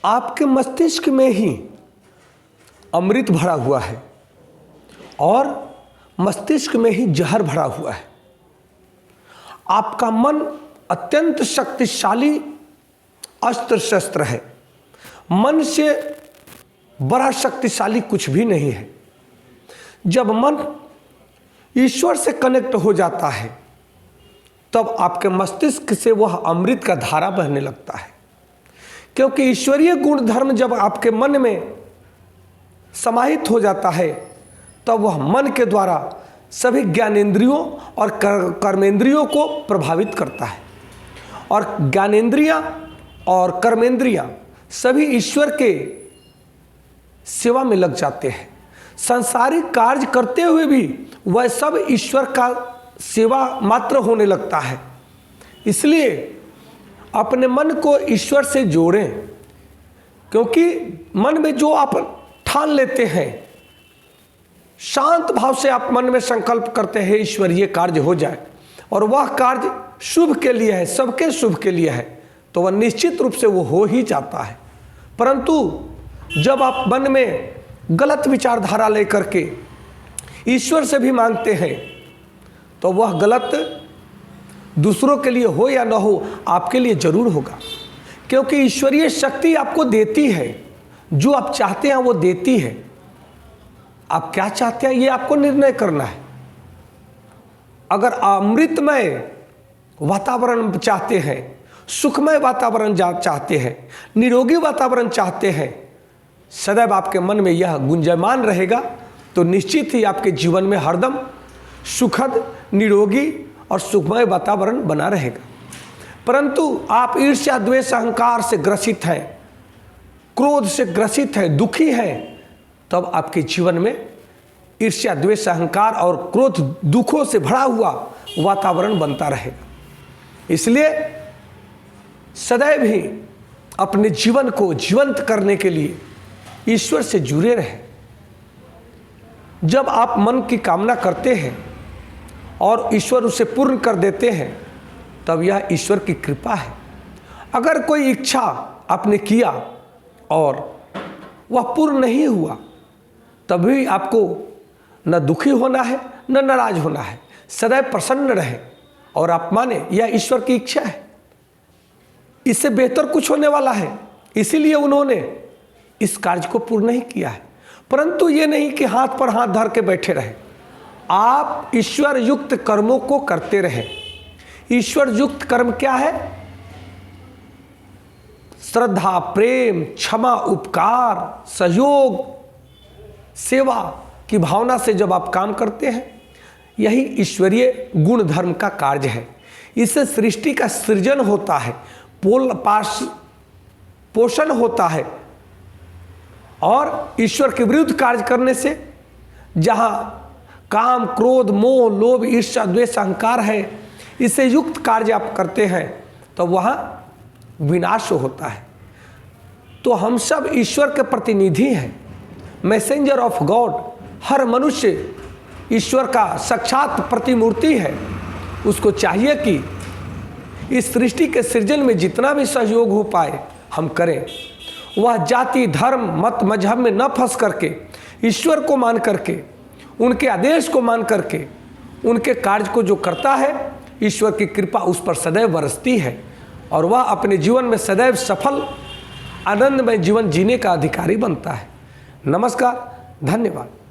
आपके मस्तिष्क में ही अमृत भरा हुआ है और मस्तिष्क में ही जहर भरा हुआ है। आपका मन अत्यंत शक्तिशाली अस्त्र शस्त्र है। मन से बड़ा शक्तिशाली कुछ भी नहीं है। जब मन ईश्वर से कनेक्ट हो जाता है तब आपके मस्तिष्क से वह अमृत का धारा बहने लगता है, क्योंकि ईश्वरीय गुण धर्म जब आपके मन में समाहित हो जाता है तब वह मन के द्वारा सभी ज्ञानेंद्रियों और कर्मेंद्रियों को प्रभावित करता है। और ज्ञानेंद्रियां और कर्मेंद्रियां सभी ईश्वर के सेवा में लग जाते हैं। सांसारिक कार्य करते हुए भी वह सब ईश्वर का सेवा मात्र होने लगता है। इसलिए अपने मन को ईश्वर से जोड़ें, क्योंकि मन में जो आप ठान लेते हैं, शांत भाव से आप मन में संकल्प करते हैं ईश्वरीय कार्य हो जाए और वह कार्य शुभ के लिए है, सबके शुभ के लिए है, तो वह निश्चित रूप से वो हो ही जाता है। परंतु जब आप मन में गलत विचारधारा लेकर के ईश्वर से भी मांगते हैं तो वह गलत दूसरों के लिए हो या न हो, आपके लिए जरूर होगा, क्योंकि ईश्वरीय शक्ति आपको देती है, जो आप चाहते हैं वो देती है। आप क्या चाहते हैं ये आपको निर्णय करना है। अगर अमृतमय वातावरण चाहते हैं, सुखमय वातावरण चाहते हैं, निरोगी वातावरण चाहते हैं, सदैव आपके मन में यह गुंजयमान रहेगा तो निश्चित ही आपके जीवन में हरदम सुखद, निरोगी और सुखमय वातावरण बना रहेगा। परंतु आप ईर्ष्या, द्वेष, अहंकार से ग्रसित हैं, क्रोध से ग्रसित हैं, दुखी हैं, तब आपके जीवन में ईर्ष्या, द्वेष, अहंकार और क्रोध, दुखों से भरा हुआ वातावरण बनता रहेगा। इसलिए सदैव ही अपने जीवन को जीवंत करने के लिए ईश्वर से जुड़े रहें। जब आप मन की कामना करते हैं और ईश्वर उसे पूर्ण कर देते हैं तब यह ईश्वर की कृपा है। अगर कोई इच्छा आपने किया और वह पूर्ण नहीं हुआ तब भी आपको न दुखी होना है न नाराज होना है, सदैव प्रसन्न रहे और आप माने यह ईश्वर की इच्छा है, इससे बेहतर कुछ होने वाला है, इसीलिए उन्होंने इस कार्य को पूर्ण नहीं किया है। परंतु ये नहीं कि हाथ पर हाथ धर के बैठे रहे, आप ईश्वर युक्त कर्मों को करते रहे। ईश्वर युक्त कर्म क्या है? श्रद्धा, प्रेम, क्षमा, उपकार, सहयोग, सेवा की भावना से जब आप काम करते हैं, यही ईश्वरीय गुण धर्म का कार्य है। इससे सृष्टि का सृजन होता है, पोषण होता है और ईश्वर के विरुद्ध कार्य करने से जहाँ काम, क्रोध, मोह, लोभ, ईर्ष्या, द्वेष, अहंकार है, इससे युक्त कार्य आप करते हैं तो वहाँ विनाश होता है। तो हम सब ईश्वर के प्रतिनिधि हैं, मैसेंजर ऑफ गॉड। हर मनुष्य ईश्वर का साक्षात प्रतिमूर्ति है। उसको चाहिए कि इस सृष्टि के सृजन में जितना भी सहयोग हो पाए हम करें। वह जाति, धर्म, मत, मजहब में न फंस करके ईश्वर को मान करके, उनके आदेश को मान करके, उनके कार्य को जो करता है, ईश्वर की कृपा उस पर सदैव बरसती है और वह अपने जीवन में सदैव सफल, आनंदमय जीवन जीने का अधिकारी बनता है। नमस्कार, धन्यवाद।